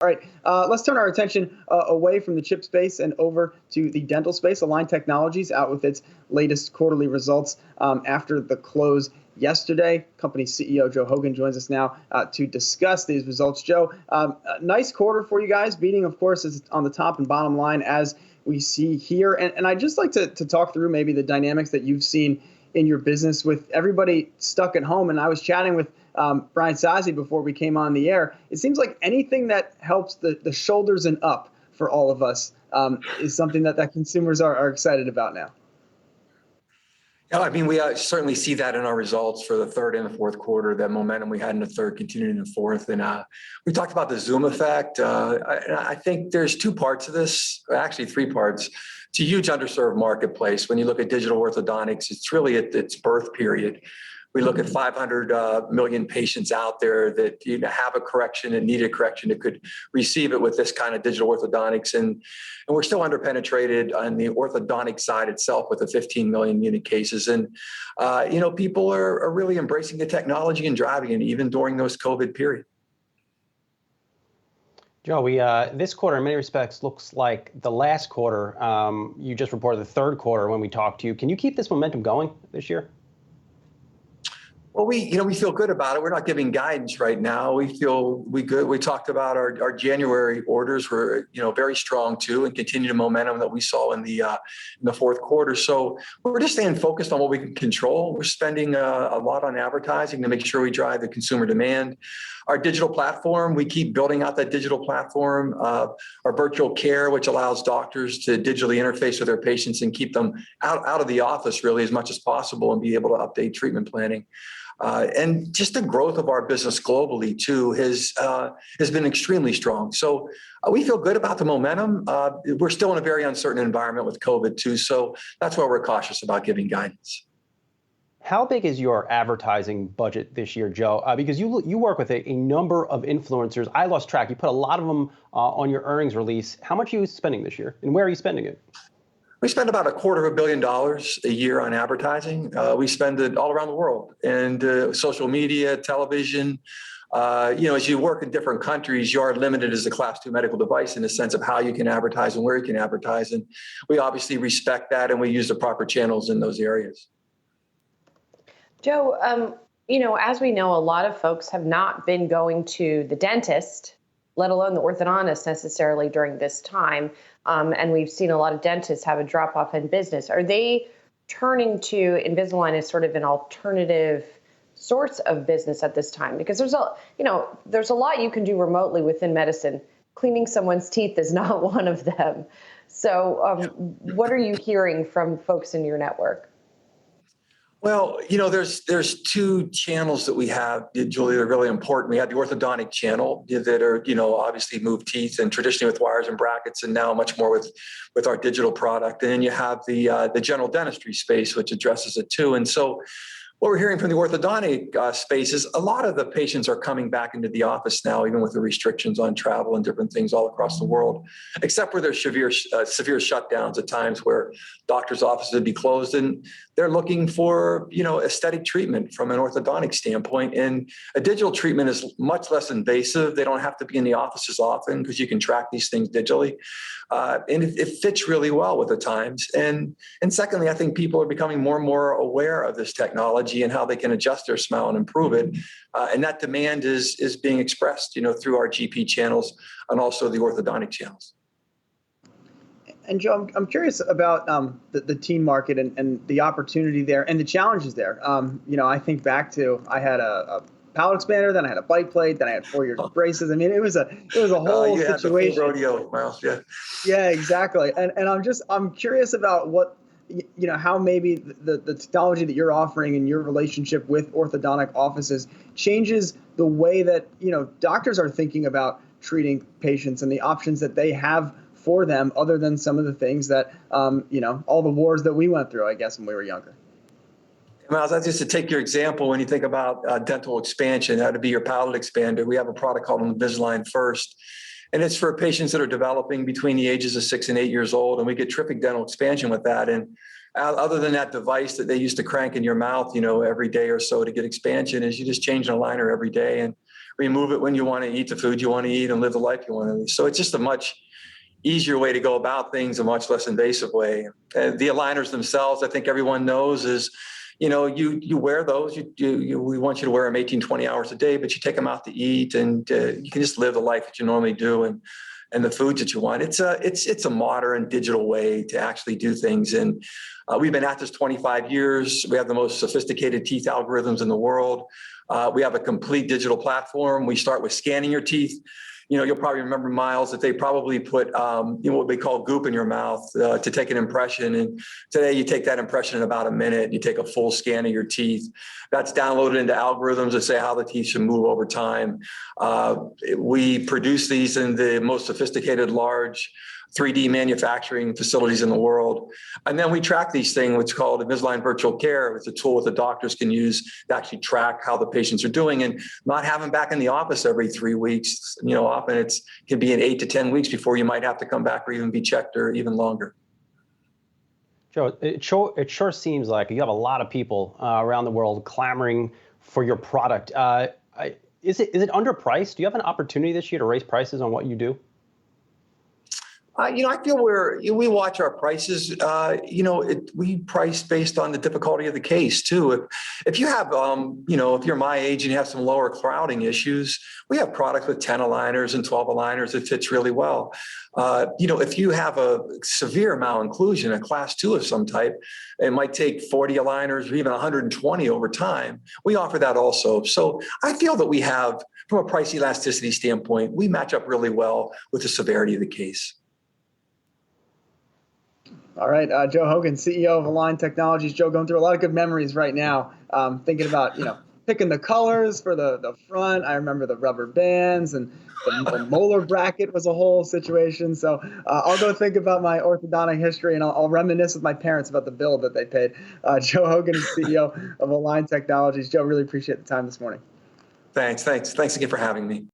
All right, let's turn our attention away from the chip space and over to the dental space. Align Technologies out with its latest quarterly results after the close yesterday. Company CEO Joe Hogan joins us now to discuss these results. Joe, nice quarter for you guys, beating, of course, is on the top and bottom line as we see here. And I'd just like to talk through maybe the dynamics that you've seen in your business with everybody stuck at home. And I was chatting with Brian Sozzi before we came on the air. It seems like anything that helps the shoulders and up for all of us is something that consumers are excited about now. Yeah, I mean, we certainly see that in our results for the third and the fourth quarter. That momentum we had in the third continued in the fourth. And we talked about the Zoom effect. I think there's two parts of this, actually three parts. It's a huge underserved marketplace. When you look at digital orthodontics, it's really at its birth period. We look at 500 million patients out there that have a correction and need a correction that could receive it with this kind of digital orthodontics. And we're still underpenetrated on the orthodontic side itself with the 15 million unit cases. And, people are really embracing the technology and driving it even during those COVID period. Joe, this quarter in many respects looks like the last quarter. You just reported the third quarter when we talked to you. Can you keep this momentum going this year? Well, we feel good about it. We're not giving guidance right now. We feel good. We talked about our January orders were, very strong too, and continued the momentum that we saw in the fourth quarter. So we're just staying focused on what we can control. We're spending a lot on advertising to make sure we drive the consumer demand. Our digital platform, we keep building out that digital platform. Our virtual care, which allows doctors to digitally interface with their patients and keep them out of the office really as much as possible and be able to update treatment planning. And just the growth of our business globally too has been extremely strong. So we feel good about the momentum. We're still in a very uncertain environment with COVID too. So that's why we're cautious about giving guidance. How big is your advertising budget this year, Joe? Because you work with a number of influencers. I lost track. You put a lot of them on your earnings release. How much are you spending this year, and where are you spending it? We spend about $250 million a year on advertising. We spend it all around the world, and social media, television. As you work in different countries, you are limited as a Class II medical device in the sense of how you can advertise and where you can advertise. And we obviously respect that, and we use the proper channels in those areas. Joe, as we know, a lot of folks have not been going to the dentist, let alone the orthodontist necessarily during this time. And we've seen a lot of dentists have a drop off in business. Are they turning to Invisalign as sort of an alternative source of business at this time? Because there's a lot you can do remotely within medicine. Cleaning someone's teeth is not one of them. So what are you hearing from folks in your network? Well, there's two channels that we have, Julie, that are really important. We have the orthodontic channel that are, obviously move teeth and traditionally with wires and brackets, and now much more with our digital product. And then you have the general dentistry space, which addresses it too. And so what we're hearing from the orthodontic space is a lot of the patients are coming back into the office now, even with the restrictions on travel and different things all across the world, except where there's severe shutdowns at times where doctors' offices would be closed, and they're looking for, aesthetic treatment from an orthodontic standpoint. And a digital treatment is much less invasive. They don't have to be in the offices often because you can track these things digitally. And it fits really well with the times. And secondly, I think people are becoming more and more aware of this technology and how they can adjust their smile and improve it. And that demand is being expressed, through our GP channels and also the orthodontic channels. And Joe, I'm curious about the teen market and the opportunity there and the challenges there. I think back to I had a palate expander, then I had a bite plate, then I had 4 years of braces. I mean, it was a whole you situation. Had the full rodeo, Myles. Yeah. Yeah, exactly. And I'm curious about what how maybe the technology that you're offering in your relationship with orthodontic offices changes the way that doctors are thinking about treating patients and the options that they have for them, other than some of the things that all the wars that we went through, I guess, when we were younger. Myles, that's just to take your example. When you think about dental expansion, how to be your palate expander, we have a product called Invisalign First. And it's for patients that are developing between the ages of 6 and 8 years old. And we get terrific dental expansion with that. And other than that device that they used to crank in your mouth, every day or so to get expansion, is you just change an aligner every day and remove it when you want to eat the food you want to eat, and live the life you want to live. So it's just a much easier way to go about things, a much less invasive way. The aligners themselves, I think everyone knows, is, you wear those. We want you to wear them 18, 20 hours a day, but you take them out to eat, and you can just live the life that you normally do, and the foods that you want. It's a modern digital way to actually do things. And we've been at this 25 years. We have the most sophisticated teeth algorithms in the world. We have a complete digital platform. We start with scanning your teeth. You'll probably remember, Myles, that they probably put what they call goop in your mouth to take an impression. And today you take that impression in about a minute. You take a full scan of your teeth. That's downloaded into algorithms that say how the teeth should move over time. We produce these in the most sophisticated, large 3D manufacturing facilities in the world. And then we track these things, what's called Invisalign Virtual Care. It's a tool that the doctors can use to actually track how the patients are doing, and not have them back in the office every 3 weeks. Often it can be in 8 to 10 weeks before you might have to come back or even be checked, or even longer. Joe, it sure seems like you have a lot of people around the world clamoring for your product. Is it underpriced? Do you have an opportunity this year to raise prices on what you do? I feel we watch our prices. We price based on the difficulty of the case too. If you have, if you're my age and you have some lower crowding issues, we have products with 10 aligners and 12 aligners that fits really well. If you have a severe malocclusion, a class 2 of some type, it might take 40 aligners or even 120 over time. We offer that also. So I feel that we have, from a price elasticity standpoint, we match up really well with the severity of the case. All right, Joe Hogan, CEO of Align Technologies. Joe, going through a lot of good memories right now. Thinking about, picking the colors for the front. I remember the rubber bands, and the molar bracket was a whole situation. So I'll go think about my orthodontic history, and I'll reminisce with my parents about the bill that they paid. Joe Hogan is CEO of Align Technologies. Joe, really appreciate the time this morning. Thanks again for having me.